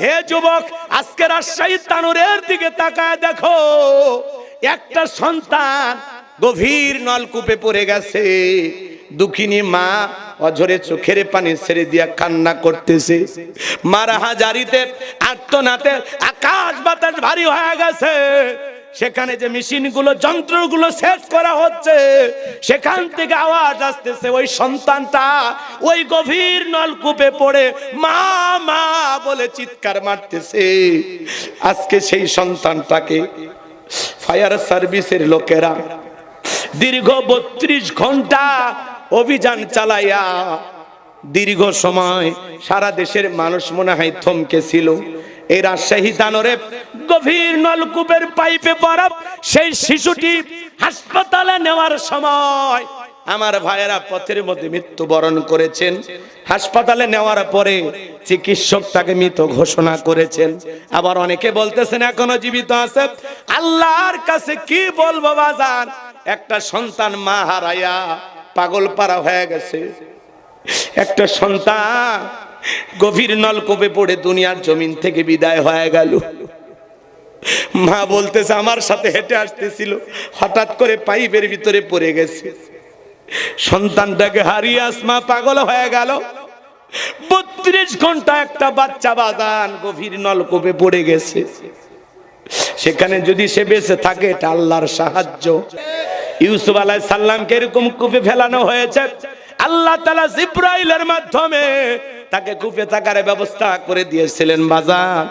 হে যুবক, আজকে রাজশাহী তানোরের দিকে তাকায় দেখো, একটা সন্তান গভীর নলকূপে পড়ে গেছে। দুঃখিনী মা অঝরে চোখের পানি ছেড়ে দিয়া কান্না করতেছে। মারা হাজারিতে আর্তনাতে আকাশ বাতাস ভারী হয়ে গেছে। সেখানে যে মেশিনগুলো যন্ত্রগুলো সেট করা হচ্ছে, সেখান থেকে আওয়াজ আসতেছে, ওই সন্তানটা ওই গভীর নলকূপে পড়ে মা মা বলে চিৎকার মারতেছে। আজকে সেই সন্তানটাকে ফায়ার সার্ভিসের লোকেরা দীর্ঘ 32 ঘন্টা অভিযান চালাইয়া দীর্ঘ সময় সারা দেশের মানুষ মনে হয় থমকে ছিল। এই রাজশাহী তানোরে গভীর নলকূপের পাইপে পড়া সেই শিশুটি হাসপাতালে নেওয়ার সময় আমার ভাইয়েরা পথের মধ্যে মৃত্যুবরণ করেছেন। হাসপাতালে নেওয়ার পরে চিকিৎসক তাকে মৃত ঘোষণা করেছেন। আবার অনেকে বলতেছেন এখনো জীবিত আছে। আল্লাহর কাছে কি বলবো বাজান, একটা সন্তান মা হারাইয়া পাগল পারা হয়ে গেছে। একটা সন্তান গভীর নলকূপে পড়ে দুনিয়ার জমিন থেকে বিদায় হয়ে গেল। মা বলতেছে আমার সাথে হেঁটে আসতেছিল, হঠাৎ করে পাইপের ভিতরে পড়ে গেছে। সন্তানটাকে হারিয়ে আসমা পাগল হয়ে গেল। 32 ঘন্টা একটা বাচ্চা বাজান গভীর নলকূপে পড়ে গেছে। সেখানে যদি সে বেঁচে থাকে, এটা আল্লাহর সাহায্য। ইউসুফ আলাইহিস সালামকে এরকম কূপে ফেলানো হয়েছে, আল্লাহ তাআলা জিবরাইলের মাধ্যমে তাকে কূপে থাকার ব্যবস্থা করে দিয়েছিলেন। বাজার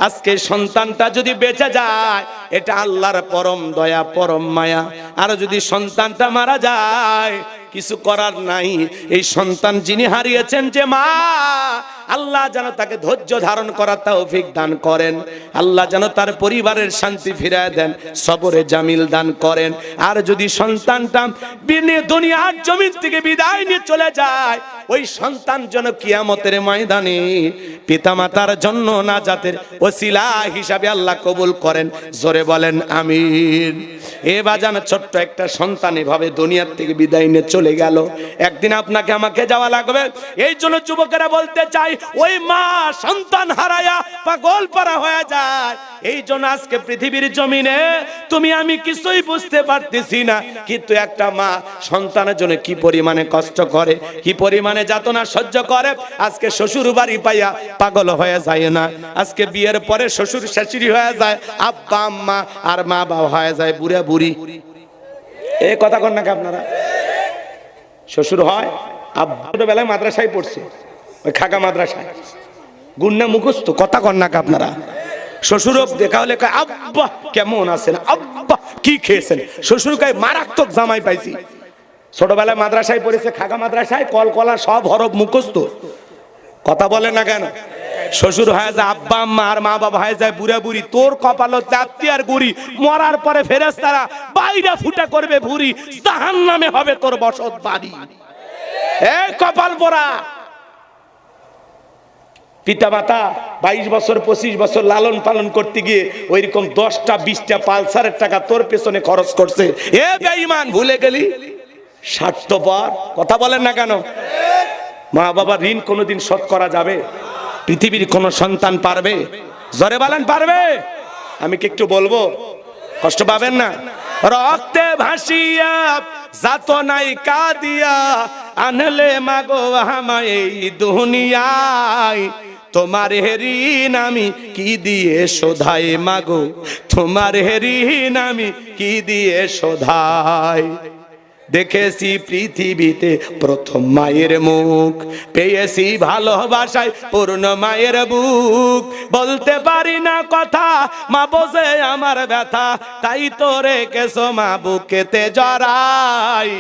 আজকে সন্তানটা যদি বেঁচে যায়, এটা আল্লাহর পরম দয়া পরম মায়া। আর যদি সন্তানটা মারা যায়, কিছু করার নাই। এই সন্তান যিনি হারিয়েছেন যে মা, আল্লাহ যেন তাকে ধৈর্য ধারণ করার তৌফিক দান করেন। আল্লাহ যেন তার পরিবারের শান্তি ফিরিয়ে দেন, সবরে জামিল দান করেন। আর যদি সন্তানটা দুনিয়ার জমিন থেকে বিদায় নিয়ে চলে যায়, ওই সন্তান যেন কিয়ামতের ময়দানে পিতামাতার জন্য নাজাতের ওসিলা হিসাবে আল্লাহ কবুল করেন। জোরে বলেন আমিন। এ বাজান, ছোট্ট একটা সন্তান এভাবে দুনিয়ার থেকে বিদায় নিয়ে চলে গেল। একদিন আপনাকে আমাকে যাওয়া লাগবে। এই জন্য যুবকেরা বলতে চাই, ওই মা সন্তান হারায়া পাগল পারা হয়ে যায়। এই জন্য আজকে পৃথিবীর জমিনে তুমি আমি কিছুই বুঝতে পারতেছি না, কিন্তু একটা মা সন্তানের জন্য কি পরিমাণে কষ্ট করে, কি পরিমাণে যাতনা সহ্য করে। আজকে শ্বশুর বাড়ি পাইয়া পাগল হয়ে যায় না, আজকে বিয়ের পরে শ্বশুর শাশুড়ি হয়ে যায়, আব্বা আম্মা আর মা বাবা হয়ে যায় বুড়া বুড়ি। এই কথা কন নাকি আপনারা? শ্বশুর হয় আব্বা, ছোটবেলায় মাদ্রাসায় পড়ছে, ওই খাগা মাদ্রাসায় গুন্না মুখস্থ। কথা কন নাকি আপনারা? শ্বশুর দেখা হলে কয় আব্বা কেমন আছেন, আব্বা কি খেয়েছেন। শ্বশুর কয় মারাত্মক জামাই পাইছি। ছোটবেলায় মাদ্রাসায় পড়েছে, খাগা মাদ্রাসায়, কলকলা সব হরফ মুখস্থ। কথা বলে না কেন? শ্বশুর হয়ে যায় আব্বা আম্মা আর মা বাবা হয়ে যায় বুড়া বুড়ি। তোর কপাল চাপতি আর গুড়ি, মরার পরে ফেরেশতারা বাইরা ফুটা করবে ভুরি, জাহান্নামে হবে তোর বসত বাড়ি। এই কপাল পোড়া। পিতা মাতা 22 বছর 25 বছর লালন পালন করতে গিয়ে ওইরকম 10টা 20টা পালসারের টাকা তোর পেছনে খরচ করছে। এ বেঈমান, ভুলে গেলি? স্বার্থপর। কথা বলেন না কেন? মা বাবার ঋণ কোনোদিন শোধ করা যাবে? পৃথিবীর কোন সন্তান পারবে? জোরে বলেন পারবে? আমি কি একটু বলবো? কষ্ট পাবেন না? রক্তে ভাসিয়া যাত নাই কাদিয়া আনলে মাগো আমায় এই দুনিয়ায়, তোমার ঋণ আমি কি দিয়ে শোধাই মাগো, তোমার ঋণ আমি কি দিয়ে শোধাই। দেখেছি পৃথিবীতে প্রথম মায়ের মুখ, পেয়েছি ভালোবাসায় পূর্ণ মায়ের বুক। বলতে পারি না কথা, মা বোঝে আমার ব্যথা, তাই তো রেখেছো মা বুকেতে জড়াই,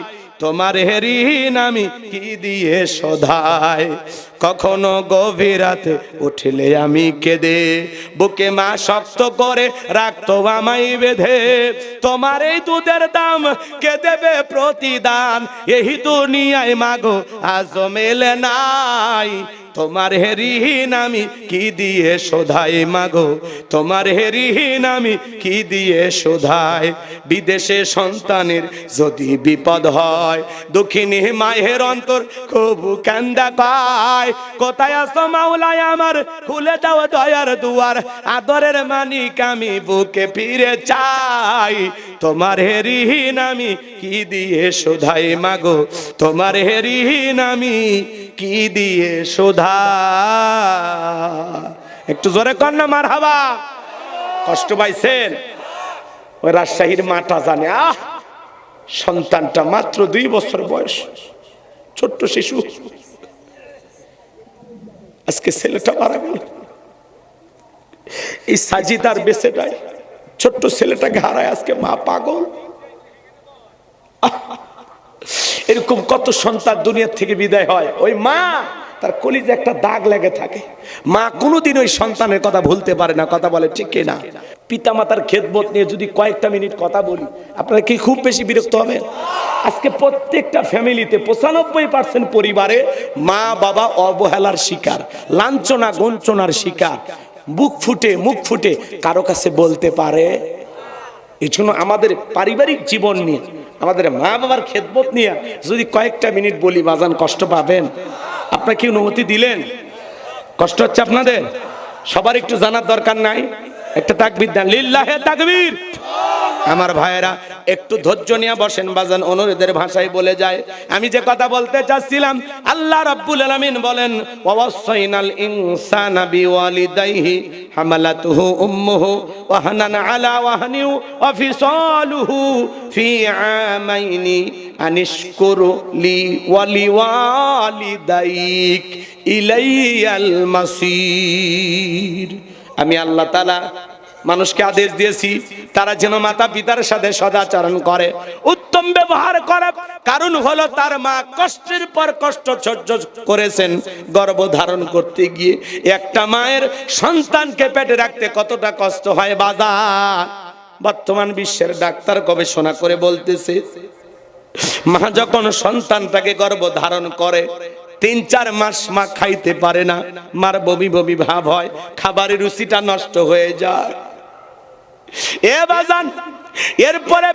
তোমার ঋণ আমি কি দিয়ে শোধাই। কখনো গভীর রাতে উঠলে আমি কেঁদে, বুকে মা শক্ত করে রাখতো আমায় বেঁধে। তোমার এই দুধের দাম কে দেবে প্রতিদান, এই দুনিয়ায় মাগো আজও মেলে নাই, তোমার ঋণ আমি কি দিয়ে শোধাই মাগো, তোমার ঋণ আমি কি দিয়ে শোধাই। বিদেশে সন্তানের যদি বিপদ হয়, দুঃখিনী মায়ের অন্তর খুব কান্দা পায়। কোথায় আছো মাওলায় আমার, খুলে দাও দয়ার দুয়ার, আদরের মানিক আমি বুকে ফিরে চাই। তোমার ঋণ আমি কি দিয়ে শোধাই মাগো, তোমার ঋণ আমি কি দিয়ে শোধা। একটু জোরে কন্যা মারহাবা। কষ্ট পাইছেন? ওই রাজশাহীর মাটা জানে, সন্তানটা মাত্র 2 বছর বয়স, ছোট্ট শিশু, আজকে ছেলেটা মারা গেল। এই সাজিদার বেঁচে নাই, ছোট্ট ছেলেটাকে হারায় আজকে মা পাগল। এরকম কত সন্তান দুনিয়া থেকে বিদায় হয়, ওই মা তার কলিজে একটা দাগ লেগে থাকে। মা কোনোদিন ওই সন্তানের কথা ভুলতে পারে না। কথা বলে ঠিক কিনা? পিতা মাতার খেদমত নিয়ে যদি কয়েকটা মিনিট কথা বলি, আপনারা কি খুব বেশি বিরক্ত হবেন? আজকে প্রত্যেকটা ফ্যামিলিতে 95% পরিবারে মা বাবা অবহেলার শিকার, লাঞ্ছনা গঞ্চনার শিকার। মুখ ফুটে কারো কাছে বলতে পারে। এই জন্য আমাদের পারিবারিক জীবন নিয়ে, আমাদের মা বাবার খেদমত নিয়ে যদি কয়েকটা মিনিট বলি, বাজান কষ্ট পাবেন? আপনারা কি অনুমতি দিলেন? কষ্ট হচ্ছে আপনাদের? সবার একটু জানার দরকার নাই? একটা তাকবীর দেন, লিল্লাহে তাকবীর। আমার ভাইয়েরা একটু ধৈর্য নিয়ে বসেন বাজান, অনুরোধের ভাষায় বলে যায়। আমি যে কথা বলতে চাচ্ছিলাম, আল্লাহ রাব্বুল আলামিন বলেন, ওয়াসাইনাল ইনসানা বিওয়ালিদাইহি হামালাতুহু উম্মুহু ওয়াহানান আলা ওয়াহনি ওয়া ফিসালুহু ফি আমাইনি আনিশকুরু লি ওয়া লিওয়ালিদাইক ইলাইয়াল মাসির। আমি আল্লাহ তাআলা মানুষকে আদেশ দিয়েছি তারা যেন মাতা পিতার সাথে সদাচরণ করে, উত্তম ব্যবহার করে। কারণ হলো তার মা কষ্টের পর কষ্ট সহ্য করেছেন গর্ভ ধারণ করতে গিয়ে। একটা মায়ের সন্তানকে পেটে রাখতে কতটা কষ্ট হয় বাজার। বর্তমান বিশ্বের ডাক্তার গবেষণা করে বলতেছে, মা যখন সন্তানটাকে গর্ভ ধারণ করে 3-4 মাস মা খাইতে পারে না, মার বমি বমি ভাব হয়, খাবারের রুচিটা নষ্ট হয়ে যায়। এ বাজান, এরপরে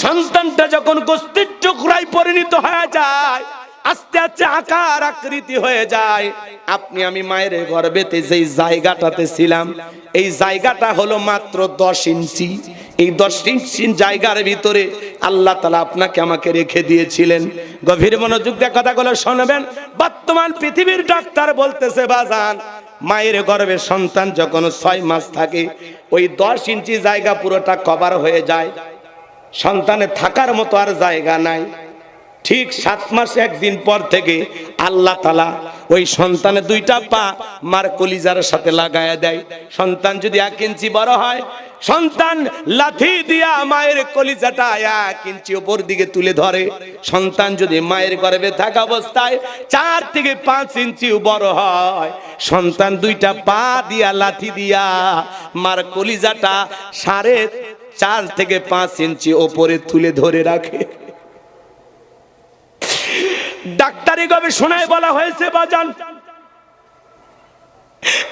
সন্তানটা যখন গোস্তের টুকরায় পরিণত হয়ে যায়, আস্তে আস্তে আকার আকৃতি হয়ে যায়। আপনি আমি মায়ের গর্ভেতে যেই জায়গাটাতে ছিলাম, এই জায়গাটা হলো মাত্র 10 ইঞ্চি। এই 10 ইঞ্চি জায়গার ভিতরে আল্লাহ তাআলা আপনাকে আমাকে রেখে দিয়েছিলেন। গভীর মনোযোগ দিয়ে কথাগুলো শুনবেন। বর্তমান পৃথিবীর ডাক্তার বলতেছে বাজান, মায়ের গর্ভে সন্তান যখন 6 মাস থাকে, ওই 10 ইঞ্চি জায়গা পুরোটা কভার হয়ে যায়, সন্তানের থাকার মতো আর জায়গা নাই। ঠিক 7 মাস 1 দিন পর থেকে আল্লাহ তাআলা ওই সন্তানের 2টা পা মার কলিজার সাথে লাগায়া দেয়। সন্তান যদি 1 ইঞ্চি বড় হয়, সন্তান লাথি দিয়া মায়ের কলিজাটা 1 ইঞ্চি উপর দিকে তুলে ধরে। সন্তান যদি মায়ের গর্ভে থাকা অবস্থায় 4 থেকে 5 ইঞ্চি বড় হয়, সন্তান 2টা পা দিয়া লাথি দিয়া মার কলিজাটা 4.5 থেকে 5 ইঞ্চি উপরে তুলে ধরে রাখে। ডাক্তারি গবেষণায় বলা হয়েছে বাজান,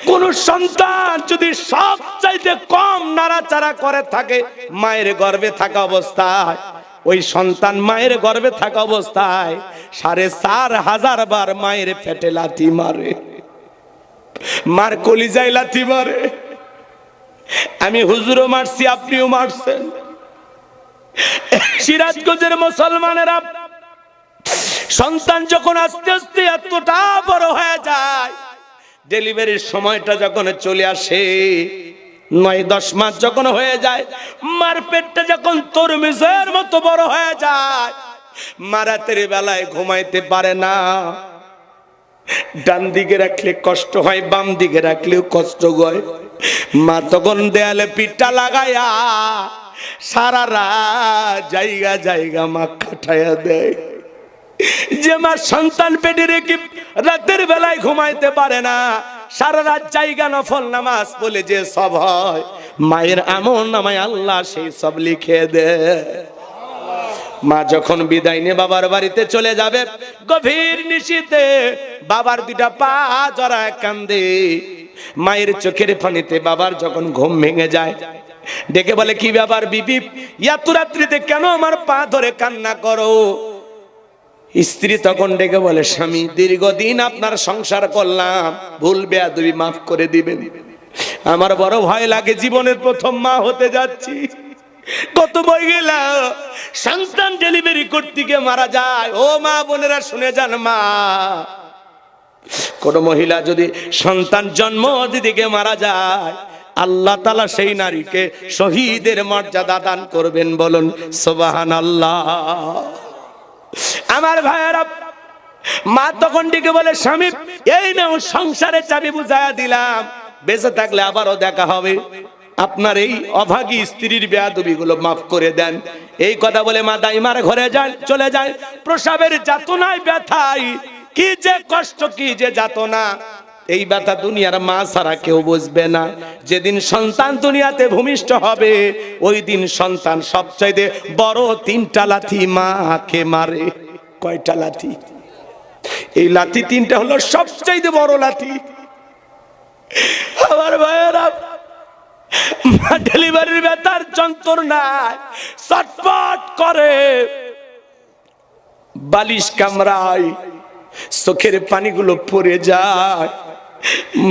কোন সন্তান যদি সবচাইতে কম নাড়াচাড়া করে থাকে মায়ের গর্ভে থাকা অবস্থায়, ওই সন্তান মায়ের গর্ভে থাকা অবস্থায় 4,500 বার মায়ের পেটে লাথি মারে, মার কলিজায় লাথি মারে। আমি হুজুরও মারছি, আপনিও মারছেন। সিরাজগঞ্জের মুসলমানেরা সন্তান যখন আস্তে আস্তে এতটা বড় হয়ে যায়, ডেলিভারির সময়টা যখন চলে আসে, 9-10 মাস যখন হয়ে যায়, মার পেটটা যখন তরমুজের মতো বড় হয়ে যায়, মা রাতের বেলায় ঘুমাইতে পারে না। ডান দিকে রাখলে কষ্ট হয়, বাম দিকে রাখলেও কষ্ট হয়। মা তখন দেয়ালে পিঠটা লাগায়া সারা রাত জায়গা জায়গা মা কাটাইয়া দেয়। যে মা সন্তান পেটে রেখে রাতের বেলায় ঘুমাইতে পারে না, সারা রাত জায়গা নফল নামাজ বলে যে সব হয়, মায়ের আমল নামায় আল্লাহ সেই সব লিখে দেয়। মা যখন বিদায় নিয়ে বাবার বাড়িতে চলে যাবে, গভীর নিশীথে বাবার দুইটা পা জড়ায় কান্দে। মায়ের চোখের পানিতে বাবার যখন ঘুম ভেঙে যায়, ডেকে বলে, কি ব্যাপার বিবি, এত রাত্রিতে কেন আমার পা ধরে কান্না করো? স্ত্রী তখন ডেকে বলে, স্বামী দীর্ঘদিন আপনার সংসার করলাম, ভুল বেয়াদবি মাফ করে দিবেন। আমার বড় ভয় লাগে, জীবনের প্রথম মা হতে যাচ্ছি, কত বই গেলা সন্তান ডেলিভারি করতে গিয়ে মারা যায়। ও মা বোনেরা শুনে যান, মা কোন মহিলা যদি সন্তান জন্ম দিতে গিয়ে মারা যায়, আল্লাহ তাআলা সেই নারীকে শহীদের মর্যাদা দান করবেন, বলুন সুবহানাল্লাহ। আমার ভাইয়েরা, মা তখন ডেকে বলে, স্বামী এই নাও সংসারের চাবি বুঝায়া দিলাম, বেঁচে থাকলে আবারও দেখা হবে, আপনার এই অভাগী স্ত্রীর বেয়াদবি গুলো মাফ করে দেন। এই কথা বলে মা দাইমার ঘরে যায়, চলে যায়। প্রসবের যাতনায় ব্যথায় কি যে কষ্ট, কি যে যাতনা, এই ব্যথা দুনিয়ার মা ছাড়া কেউ বুঝবে না। যেদিন সন্তান দুনিয়াতে ভূমিষ্ঠ হবে, ওই দিন সন্তান সবচাইতে বড় তিনটা লাথি মাকে মারে। কয়টা লাথি? এই লাথি তিনটা হলো সবচাইতে বড় লাথি। আমার ভাইয়েরা, মা ডেলিভারির ব্যথার যন্ত্রণায় ছটফট করে, বালিশ কামড়ায়, চোখের পানিগুলো পড়ে যায়,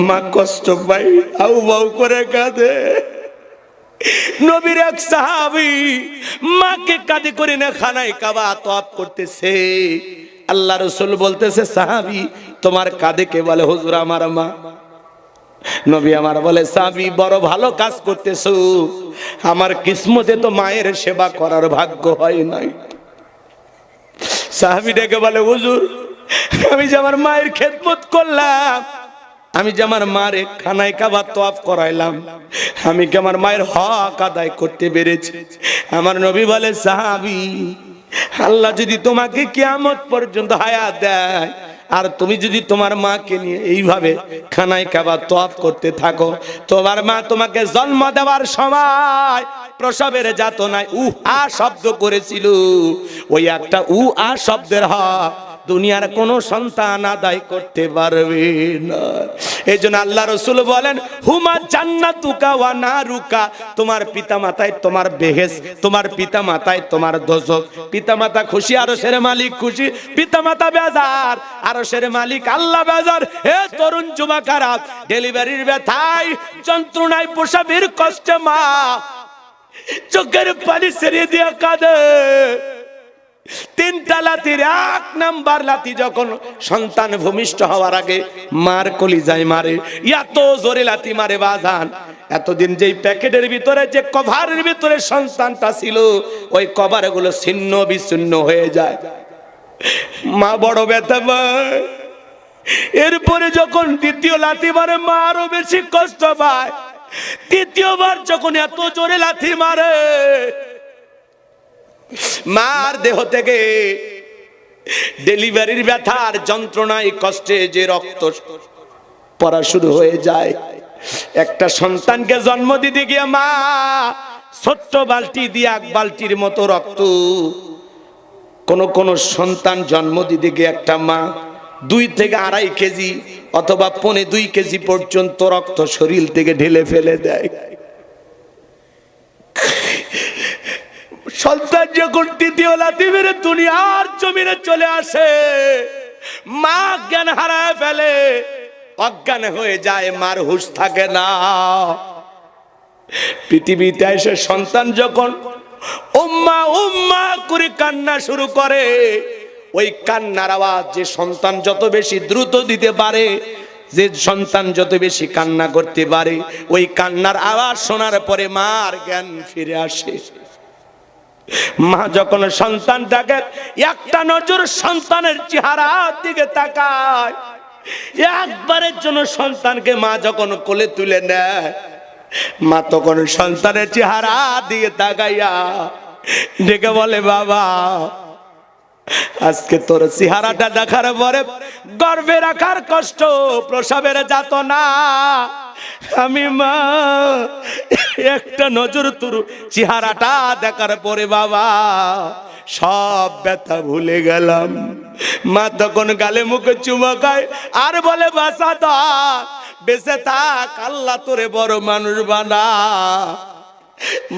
মা কষ্ট পাই, আউ বাউ করে কাঁদে। নবীর এক সাহাবী মাকে কাঁদে করে না খানায় কাবা তওয়াফ করতেছে। আল্লাহ রাসূল বলতেছে, সাহাবী তোমার কাঁদে কে? বলে, হুজুর আমার মা। নবী আমার বলে, সাহাবী বড় ভালো কাজ করতেছো, আমার কিসমতে তো মায়ের সেবা করার ভাগ্য হয় নাই। সাহাবী ডেকে বলে, হুজুর আমি যে আমার মায়ের খেদমত করলাম, আমি যে আমার মারে খানায় কাবা তওয়াফ করাইলাম, আমি কি আমার মায়ের হক আদায় করতে পেরেছি? আমার নবী বলে, সাহাবী আল্লাহ যদি তোমাকে কিয়ামত পর্যন্ত হায়াত দেয়, আর তুমি যদি তোমার মাকে নিয়ে এইভাবে খানায় কাবা তওয়াফ করতে থাকো, তোমার মা তোমাকে জন্ম দেওয়ার সময় প্রসবের যাতনায় উহা শব্দ করেছিল, ওই একটা উহা শব্দের হক দুনিয়ার কোন সন্তান আদায় করতে পারবে না। এই জন্য আল্লাহ রাসূল বলেন, হুমা জান্নাতুকা ওয়া নারুকা, তোমার পিতা মাতায় তোমার বেহেশত, তোমার পিতা মাতায় তোমার দোজখ। পিতা মাতা খুশি, আরশের মালিক খুশি। পিতা মাতা বেজার, আরশের মালিক আল্লাহ বেজার। হে তরুণ যুবকেরা, ডেলিভারির ব্যথায় যন্ত্রণায় প্রসবের কষ্টে মা চোখের পানি ছেড়ে দিয়ে কাঁদে। তিনটা লাথির এক নাম্বার লাথি যখন সন্তান ভূমিষ্ঠ হওয়ার আগে মার কলিজায় মারে, এত জোরে লাথি মারে বাজান। এতদিন যেই প্যাকেটের ভিতরে, যে কভারের ভিতরে সন্তানটা ছিল, ওই কভার গুলো ছিন্ন বিচ্ছিন্ন হয়ে যায়। মা বড় ব্যথা পায়। এরপরে যখন দ্বিতীয় লাথি মারে, মা আরো বেশি কষ্ট পায়। তৃতীয়বার যখন এত জোরে লাথি মারে, মার দেহ থেকে ডেলিভারির ব্যথার যন্ত্রণায় কষ্টে যে রক্ত পড়া শুরু হয়ে যায়। একটা সন্তানকে জন্ম দিতে গিয়ে মা ছোট্ট বালতি দিয়ে এক বালতির মতো রক্ত, কোন সন্তান জন্ম দিতে গিয়ে একটা মা 2 থেকে 2.5 কেজি অথবা 1.25 কেজি পর্যন্ত রক্ত শরীর থেকে ঢেলে ফেলে দেয়। সন্তান যখন তৃতীয় লাথি মেরে দুনিয়ার জমিনে চলে আসে, মা জ্ঞান হারায় ফেলে, অজ্ঞান হয়ে যায়, মার হুঁশ থাকে না। পৃথিবীতে এসে সন্তান যখন উম্মা উম্মা করে কান্না শুরু করে, ওই কান্নার আওয়াজ যে সন্তান যত বেশি দ্রুত দিতে পারে, যে সন্তান যত বেশি কান্না করতে পারে, ওই কান্নার আওয়াজ শোনার পরে মার জ্ঞান ফিরে আসে। মা যখন সন্তানটাকে একটা নজর সন্তানের চেহারার দিকে তাকায়, একবারের জন্য সন্তানকে মা যখন কোলে তুলে নেয়, মা তখন সন্তানের চেহারা দিয়ে তাকাইয়া ডেকে বলে, বাবা আজকে তোর চেহারাটা দেখার পরে গর্ভে রাখার কষ্ট, প্রসবের যাতনা, আমি মা একটা নজর তোর চেহারাটা দেখার পরে বাবা সব ব্যথা ভুলে গেলাম। মা তখন গালে মুখে চুমা খায় আর বলে বাসা দা, বেঁচে থাক, আল্লাহ তোরে বড় মানুষ বানা।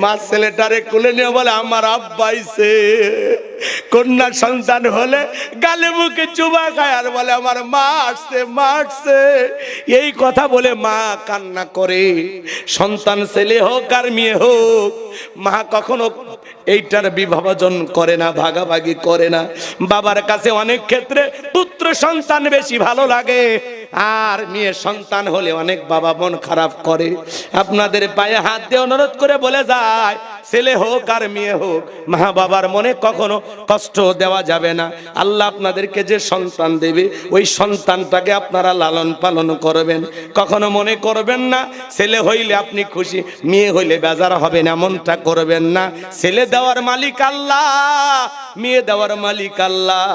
মা ছেলেটারে কোলে নিয়ে বলে আমার আব্বাইছে। কন্যা সন্তান হলে গালে মুখে চুমা খায় আর বলে আমার মা আসছে, মা আসছে। এই কথা বলে মা কান্না করে। সন্তান ছেলে হোক আর মেয়ে হোক, মা কখনো এইটার বিভাজন করে না, ভাগাভাগি করে না। বাবার কাছে অনেক ক্ষেত্রে পুত্র সন্তান বেশি ভালো লাগে, আর মেয়ে সন্তান হলে অনেক বাবা মন খারাপ করে। আপনাদের পায়ে হাত দিয়ে অনুরোধ করে বলে যায়, ছেলে হোক আর মেয়ে হোক, মা বাবার মনে কখনো কষ্ট দেওয়া যাবে না। আল্লাহ আপনাদেরকে যে সন্তান দেবে ওই সন্তানটাকে আপনারা লালন পালন করবেন। কখনো মনে করবেন না ছেলে হইলে আপনি খুশি, মেয়ে হইলে বেজার হবেন, এমনটা করবেন না। ছেলে দেওয়ার মালিক আল্লাহ, মেয়ে দেওয়ার মালিক আল্লাহ।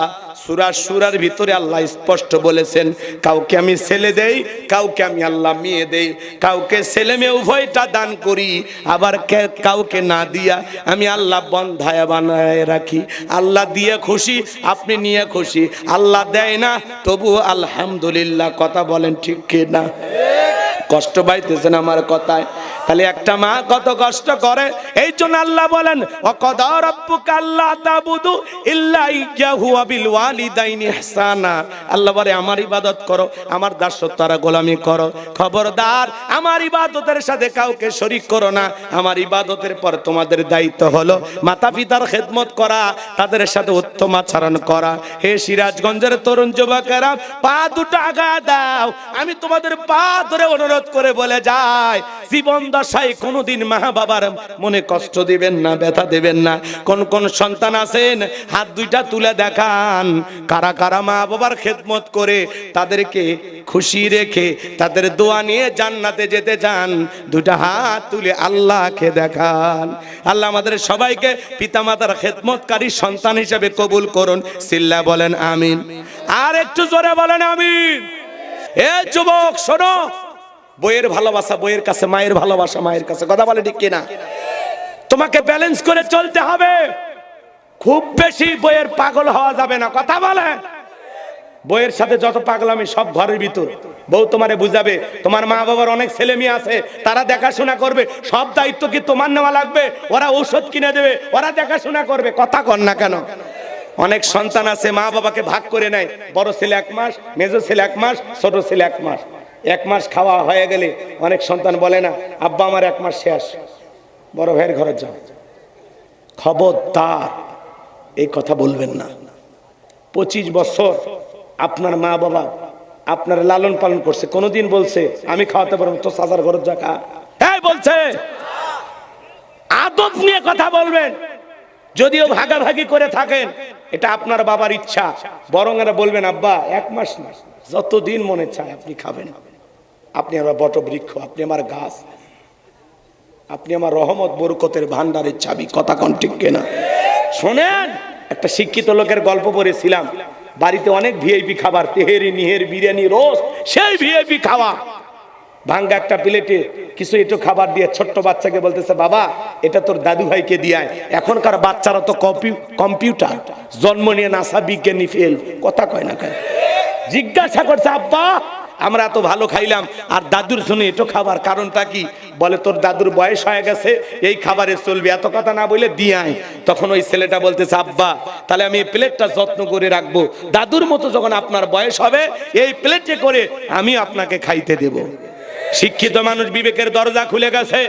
সূরা সূরার ভিতরে আল্লাহ স্পষ্ট বলেছেন, কাউকে আমি ছেলে দেই, কাউকে আমি আল্লাহ মেয়ে দেই, কাউকে ছেলে মেয়ে উভয়টা দান করি, আবার কাউকে না দিয়া আমি আল্লাহ বন্ধায় বানায় রাখি। আল্লাহ দিয়ে খুশি, আপনি নিয়ে খুশি। আল্লাহ দেয় না, তবু আলহামদুলিল্লাহ। কথা বলেন ঠিক কি না? কষ্ট পাইতেছেন আমার কথায়? তাহলে একটা মা কত কষ্ট করে। এই জন্য আল্লাহ বলেন, ওয়াকাদা রাব্বুকা আল্লা তা'বুদু ইল্লা ইয়্যাহু ওয়া বিল ওয়ালিদাইনি ইহসানা। আল্লাহ বলে আমার ইবাদত করো, আমার দাসত্বরা গোলামি করো। খবরদার আমার ইবাদতের সাথে কাউকে শরীক করো না। আমার ইবাদতের পর তোমাদের দায়িত্ব হলো মাতা পিতার খেদমত করা, তাদের সাথে উত্তম আচরণ করা। হে সিরাজগঞ্জের তরুণ যুবকেরা, পা দুটো আগা দাও। আমি তোমাদের পা ধরে অনুরোধ করে বলে যাই, জীবন দশায় কোনোদিন মা বাবার মনে কষ্ট দিবেন না, ব্যথা দিবেন না। কোন কোন সন্তান আছেন, হাত দুইটা তুলে দেখান কারা কারা মা বাবার খেদমত করে তাদেরকে খুশি রেখে তাদের দোয়া নিয়ে জান্নাতে যেতে চান। দুইটা হাত তুলে আল্লাহকে দেখান। আল্লাহ আমাদের সবাইকে পিতামাতার খেদমতকারী সন্তান হিসেবে কবুল করুন। সিল্লা বলেন আমিন। আর একটু জোরে বলেন আমিন। এ যুবক শোনো, বইয়ের ভালোবাসা বইয়ের কাছে, মায়ের ভালোবাসা মায়ের কাছে। কথা বলে ঠিক কিনা? তোমাকে ব্যালেন্স করে চলতে হবে। খুব বেশি বইয়ের পাগল হওয়া যাবে না। কথা বলে, বইয়ের সাথে যত পাগলামি সব ঘরের ভিতর। বউ তোমারে বুঝাবে, তোমার মা বাবার অনেক ছেলে মেয়ে আছে, তারা দেখাশোনা করবে, সব দায়িত্ব কি তোমার নেওয়া লাগবে? ওরা ঔষধ কিনে দেবে, ওরা দেখাশোনা করবে। কথা কর না কেন? অনেক সন্তান আছে মা বাবাকে ভাগ করে নেয়, বড় ছেলে 1 মাস, মেজো ছেলে 1 মাস, ছোট ছেলে 1 মাস। 1 মাস খাওয়া হয়ে গেলে অনেক সন্তান বলে না, আব্বা আমার 1 মাস শেষ, বড় ভাইয়ের ঘরে যাও। খবরদার এই কথা বলবেন না। 25 বছর আপনার মা বাবা আপনার লালন পালন করছে, কোনদিন বলছে আমি খাওয়াতে পারবো তো সাজার ঘরে যা খা? হ্যাঁ বলছে। আদব নিয়ে কথা বলবেন। যদিও ভাগাভাগি করে থাকেন, এটা আপনার বাবার ইচ্ছা, বরং এরা বলবেন আব্বা 1 মাস না, যতদিন মনে চায় আপনি খাবেন। আপনি আমার বটবৃক্ষ, আপনি আমার গাছ, আপনি আমার রহমত বরকতের ভান্ডারের চাবি। কথা কোন ঠিক কিনা? শোনেন, একটা শিক্ষিত লোকের গল্প পড়েছিলাম। বাড়িতে অনেক ভিআইপি খাবার, তেহেরি নিহের বিরিয়ানি রোজ, সেই ভিআইপি খাওয়া। ভাঙ্গা একটা প্লেটে কিছু একটু খাবার দিয়ে ছোট্ট বাচ্চাকে বলতেছে, বাবা এটা তোর দাদু ভাইকে দিয়ে। এখনকার বাচ্চারা তো কম্পিউটার, জন্ম নিয়ে নাসা বিজ্ঞানী ফেল। কথা কয় না কেন? জিজ্ঞাসা করছে, আব্বা আমরা এত ভালো খাইলাম আর দাদুর জন্য এটো খাবার, কারণটা কি? বলে তোর দাদুর বয়স হয়ে গেছে, এই খাবারে চলবে। এত কথা না বলে দিয়ে আয়। তখন ওই ছেলেটা বলতেছে, আব্বা তাহলে আমি এই প্লেটটা যত্ন করে রাখবো, দাদুর মতো যখন আপনার বয়স হবে এই প্লেটে করে আমি আপনাকে খাইতে দেব। শিক্ষিত মানুষ বিবেকের দরজা খুলে গেছে।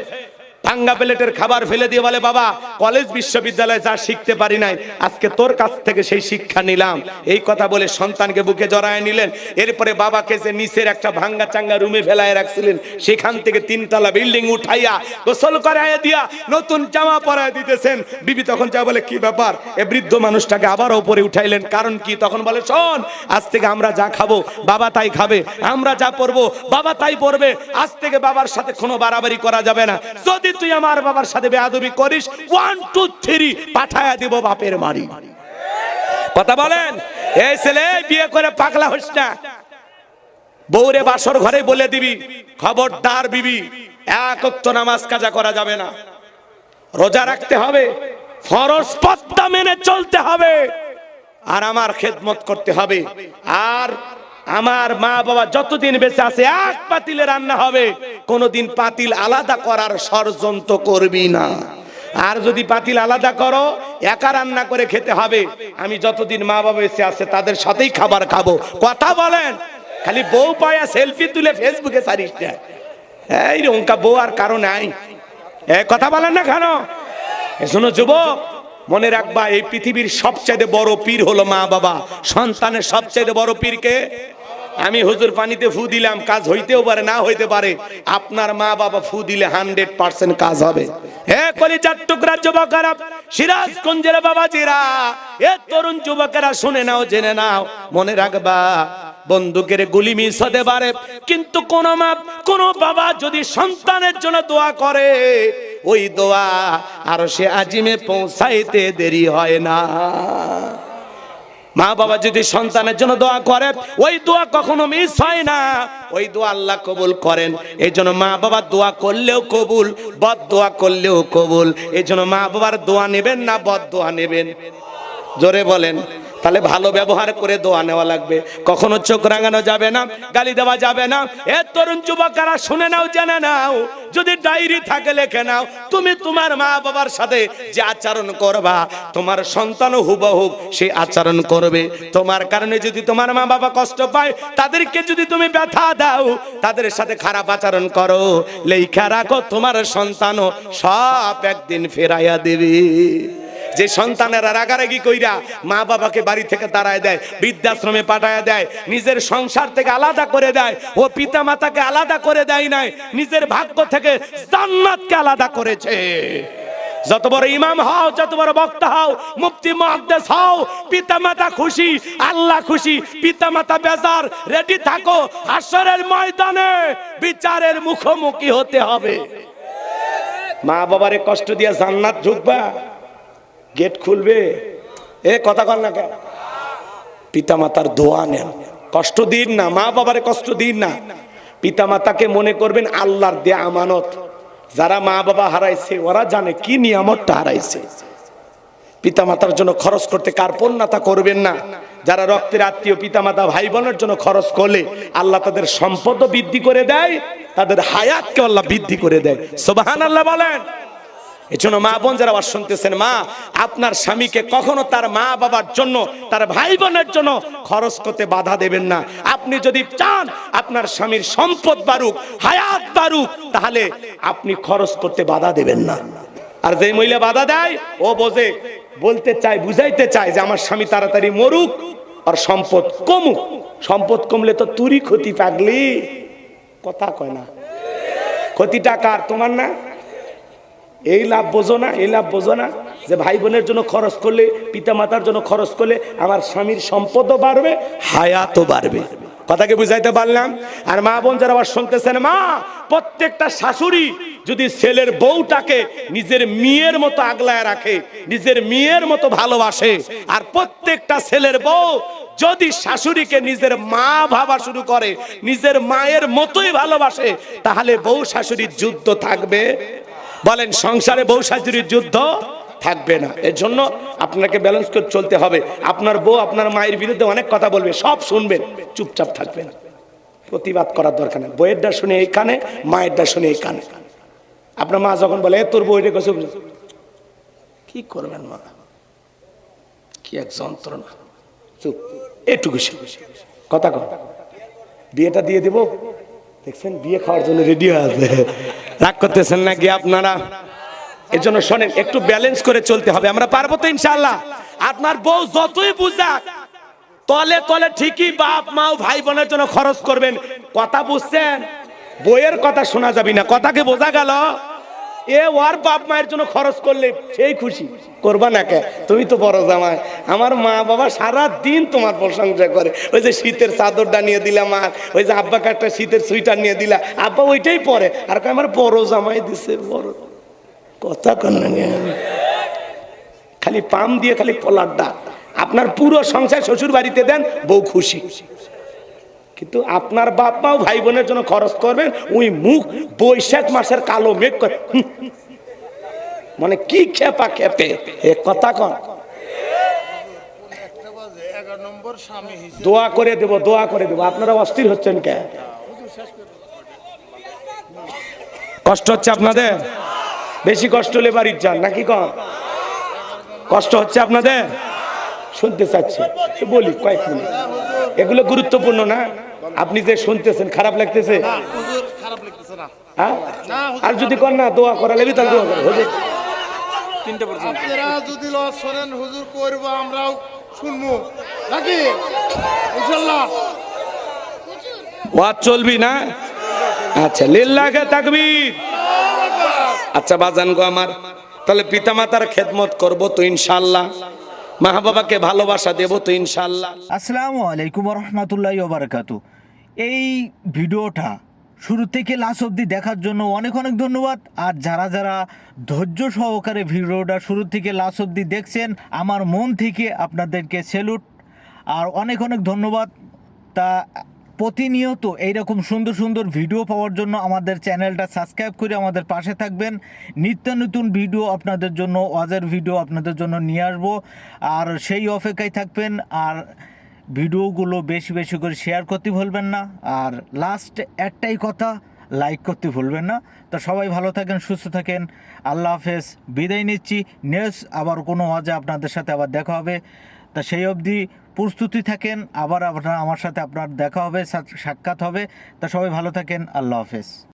ভাঙ্গা প্লেটের খাবার ফেলে দিয়ে বলে, বাবা কলেজ বিশ্ববিদ্যালয়ে যা শিখতে পারি নাই, আজকে তোর কাছ থেকে সেই শিক্ষা নিলাম। এই কথা বলে সন্তানকে বুকে জড়ায় নিলেন। এরপরে বাবাকে যে নিচের একটা ভাঙ্গা চাঙ্গা রুমে ফেলায় রাখছিলেন, সেখান থেকে 3 তলা বিল্ডিং উঠাইয়া গোসল করাইয়া দিয়া নতুন জামা পরায় দিতেছেন। বিবি তখন যা বলে, কি ব্যাপার? এ বৃদ্ধ মানুষটাকে আবার উপরে উঠাইলেন, কারণ কি? তখন বলে, শোন, আজ থেকে আমরা যা খাবো বাবা তাই খাবে, আমরা যা পরবো বাবা তাই পরবে। আজ থেকে বাবার সাথে কোনো বাড়াবাড়ি করা যাবে না। যদি তুই আমার বাবার সাথে বেয়াদবি করিস, 1 2 3 পাঠায়া দিব বাপের বাড়ি। কথা বলেন। এই ছেলে বিয়ে করে পাগলা হইস না। বউরে বাসর ঘরে বলে দিবি, খবরদার বিবি, এক ওয়াক্ত নামাজ কাজা করা যাবে না, রোজা রাখতে হবে, ফরজ পর্দা মেনে চলতে হবে, আর আমার খেদমত করতে হবে। আর আমার মা বাবা যতদিন বেঁচে আছে এক পাতিলে রান্না হবে, কোনোদিন পাতিল আলাদা করার ষড়যন্ত্র করবি না। আর যদি পাতিল আলাদা করো, একা রান্না করে খেতে হবে। আমি যতদিন মা বাবা বেঁচে আছে তাদের সাথেই খাবার খাবো। কথা বলেন। খালি বউ পায়া সেলফি তুলে ফেসবুকে ছাড়িস না, এই অঙ্কা বউ আর কারো নাই। কথা বলেন না কেন? শোনো যুবক, মনে রাখবা, এই পৃথিবীর সবচেয়ে বড় পীর হলো মা বাবা। সন্তানের সবচেয়ে বড় পীরকে আমি হুজুর পানিতে ফু দিলাম, কাজ হইতেও পারে না হইতে পারে, আপনার মা বাবা ফু দিলে 100% কাজ হবে। হে কলিজার টুকরা যুবকেরা, সিরাজগঞ্জের বাবাজিরা, এ তরুণ যুবকেরা শুনে নাও, জেনে নাও, মনে রাখবা, বন্দুকের গুলি মিস হতে পারে, কিন্তু কোন বাবা যদি সন্তানের জন্য দোয়া করে, ওই দোয়া আর সে আজিমে পৌঁছাইতে দেরি হয় না। মা বাবা যদি সন্তানের জন্য দোয়া করে, ওই দোয়া কখনো মিস হয় না, ওই দোয়া আল্লাহ কবুল করেন। এই জন্য মা বাবা দোয়া করলেও কবুল, বদ দোয়া করলেও কবুল। এই জন্য মা বাবার দোয়া নেবেন না বদ দোয়া নেবেন? জোরে বলেন। তাহলে ভালো ব্যবহার করে দোয়া নেওয়া লাগবে, কখনো চোখ রাঙানো যাবে না, গালি দেওয়া যাবে না। এ তরুণ যুবকেরা শুনে নাও, জেনে নাও, যদি ডায়েরি থাকে লিখে নাও, তুমি তোমার মা বাবার সাথে যে আচরণ করবা, তোমার সন্তানও হুবহু সেই আচরণ করবে। তোমার কারণে যদি তোমার মা বাবা কষ্ট পায়, তাদেরকে যদি তুমি ব্যথা দাও, তাদের সাথে খারাপ আচরণ করো, লেখা রাখো, তোমার সন্তানও সব একদিন ফেরাইয়া দেবে। যে সন্তানেরা রাগারাগি কইরা মা বাবাকে বাড়ি থেকে তাড়ায় দেয়, বৃদ্ধাশ্রমে পাঠায় দেয়, নিজের সংসার থেকে আলাদা করে দেয়, ও পিতা মাতাকে আলাদা করে দেয় নাই, নিজের ভাগ্য থেকে জান্নাতকে আলাদা করেছে। যত বড় ইমাম হও, যত বড় বক্তা হও, মুফতি মুহাদ্দিস হও, পিতা মাতা খুশি, আল্লাহ খুশি, পিতা মাতা বেজার, রেডি থাকো, হাসরের ময়দানে বিচারের মুখোমুখি হতে হবে। মা বাবারে কষ্ট দিয়ে জান্নাত ঢুকবা, গেট খুলবে, এ কথা কর না কেন? পিতা মাতার দোয়া নেন, কষ্ট দিন না, মা বাবারে কষ্ট দিন না। পিতা মাতাকে মনে করবেন আল্লাহর দেয়া আমানত। যারা মা বাবা হারাইছে ওরা জানে কি নিয়ামতটা হারাইছে। পিতা মাতার জন্য খরচ করতে কার্পণ্যতা করবেন না। যারা রক্তের আত্মীয় পিতা মাতা ভাই বোনের জন্য খরচ করলে আল্লাহ তাদের সম্পদ বৃদ্ধি করে দেয়, তাদের হায়াতকে আল্লাহ বৃদ্ধি করে দেয়। সুবহানাল্লাহ বলেন। এজন্য মা বোন যারা আবার শুনতেছেন, মা আপনার স্বামীকে কখনো তার মা বাবার জন্য, তার ভাই বোনের জন্য খরচ করতে বাধা দেবেন না। আপনি যদি চান আপনার স্বামীর সম্পদ বাড়ুক, হায়াত বাড়ুক, তাহলে আপনি খরচ করতে বাধা দেবেন না। আর যে মহিলা বাধা দেয়, ও বোঝে, বলতে চায়, বুঝাইতে চায় যে আমার স্বামী তাড়াতাড়ি মরুক আর সম্পদ কমুক। সম্পদ কমলে তো তুরি ক্ষতি, পাগলি কথা কয় না, ক্ষতিটা কার? তোমার না? এই লাভ বোঝো না, এই লাভ বোঝো না যে ভাই বোনের জন্য খরচ করলে, পিতা মাতার জন্য খরচ করলে আমার স্বামীর সম্পদও বাড়বে, হায়াতও বাড়বে। কথাকে বুঝাইতে পারলাম? আর মা বোন যারা আবার শুনতেছেন, মা প্রত্যেকটা শাশুড়ি যদি ছেলের বউটাকে নিজের মেয়ের মতো আগলায় রাখে, নিজের মেয়ের মতো ভালোবাসে, আর প্রত্যেকটা ছেলের বউ যদি শাশুড়িকে নিজের মা ভাবা শুরু করে, নিজের মায়ের মতোই ভালোবাসে, তাহলে বউ শাশুড়ির যুদ্ধ থাকবে? বলেন, সংসারে বউ শাশুড়ির যুদ্ধ থাকবে না। এর জন্য আপনাকে ব্যালেন্স করে চলতে হবে। আপনার বউ আপনার মায়ের বিরুদ্ধে অনেক কথা বলবে, সব শুনবেন, চুপচাপ থাকবেন, প্রতিবাদ করার দরকার নেই। বউয়েরটা শুনে এই কানে, মায়েরটা শুনে এই কানে। আপনার মা যখন বলে তোর বউ এটা কইছে, কি করবেন মা, কি এক যন্ত্রণা, চুপ, এটুকু কথা কর, বিয়েটা দিয়ে দেব। দেখছেন বিয়ে খাওয়ার জন্য রেডি হয়ে আছে, রাগ করতেছেন নাকি আপনারা? এর জন্য শোনেন, একটু ব্যালেন্স করে চলতে হবে। আমরা পারবো তো ইনশাআল্লাহ। আপনার বউ যতই বুঝাক, তলে তলে ঠিকই বাপ মা ভাই বোনের জন্য খরচ করবেন। কথা বুঝছেন? বইয়ের কথা শোনা যাবে না, কথাকে বোঝা গেল? এ ওর বাপ মায়ের জন্য খরচ করলে সেই খুশি, করবা না কে? তুমি তো বড় জামাই। আমার মা বাবা সারা দিন তোমার প্রশংসা করে। ওই যে শীতের চাদরটা নিয়ে দিলাম, আর ওই যে আব্বাকে একটা শীতের সুইটার নিয়ে দিলা, আব্বা ওইটাই পরে, আর আমার বড় জামাই দিছে বড়। কথা কন না, খালি পাম দিয়ে খালি পলারটা। আপনার পুরো সংসার শ্বশুর বাড়িতে দেন, বউ খুশি। কিন্তু আপনার বাপ মাও ভাই বোনের জন্য খরচ করবেন, ওই মুখ বৈশাখ মাসের কালো মেঘ করে, মানে কি খেপা খেপে এ কথা কন। দোয়া করে দেব, দোয়া করে দেব। আপনারা অস্থির হচ্ছেন কে? কষ্ট হচ্ছে আপনাদের? বেশি কষ্ট হলে বাড়ির যান নাকি কন? কষ্ট হচ্ছে আপনাদের? শুনতে চাচ্ছি বলি কয়েক মিনিট, এগুলো গুরুত্বপূর্ণ না? আপনি যে শুনতেছেন খারাপ লাগতেছে? হ্যাঁ, আর যদি কর না দোয়া করা লাগবে তাহলে দোয়া করে হুজুর। আপনারা যদি লস শোনেন হুজুর করব, আমরাও শুনবো নাকি ইনশাআল্লাহ। ওয়াজ চলবি না? আচ্ছা, লিল্লাহে তাকবীর। আচ্ছা বাজান গো আমার, তাহলে পিতামাতার খেদমত করব তো ইনশাআল্লাহ, মা বাবাকে ভালোবাসা দেব তো ইনশাআল্লাহ। আসসালামু আলাইকুম রহমতুল্লাহি ওয়া বারাকাতু। এই ভিডিওটা শুরু থেকে লাস্ট অবধি দেখার জন্য অনেক অনেক ধন্যবাদ। আর যারা যারা ধৈর্য সহকারে ভিডিওটা শুরু থেকে লাস্ট অবধি দেখছেন, আমার মন থেকে আপনাদেরকে স্যালুট আর অনেক অনেক ধন্যবাদ। তা প্রতিনিয়ত এইরকম সুন্দর সুন্দর ভিডিও পাওয়ার জন্য আমাদের চ্যানেলটা সাবস্ক্রাইব করে আমাদের পাশে থাকবেন। নিত্য নতুন ভিডিও আপনাদের জন্য, ওয়াজের ভিডিও আপনাদের জন্য নিয়ে আসবো, আর সেই অপেক্ষায় থাকবেন। আর ভিডিওগুলো বেশি বেশি করে শেয়ার করতে ভুলবেন না। আর লাস্ট একটাই কথা, লাইক করতে ভুলবেন না। তো সবাই ভালো থাকেন, সুস্থ থাকেন। আল্লাহ হাফেজ, বিদায় নিচ্ছি। নেক্সট আবার কোনো ওয়াজে আপনাদের সাথে আবার দেখা হবে। তা সেই অবধি প্রস্তুতি থাকেন, আবার আপনার আমার সাথে আপনার দেখা হবে, সাক্ষাৎ হবে। তা সবাই ভালো থাকেন, আল্লাহ হাফেজ।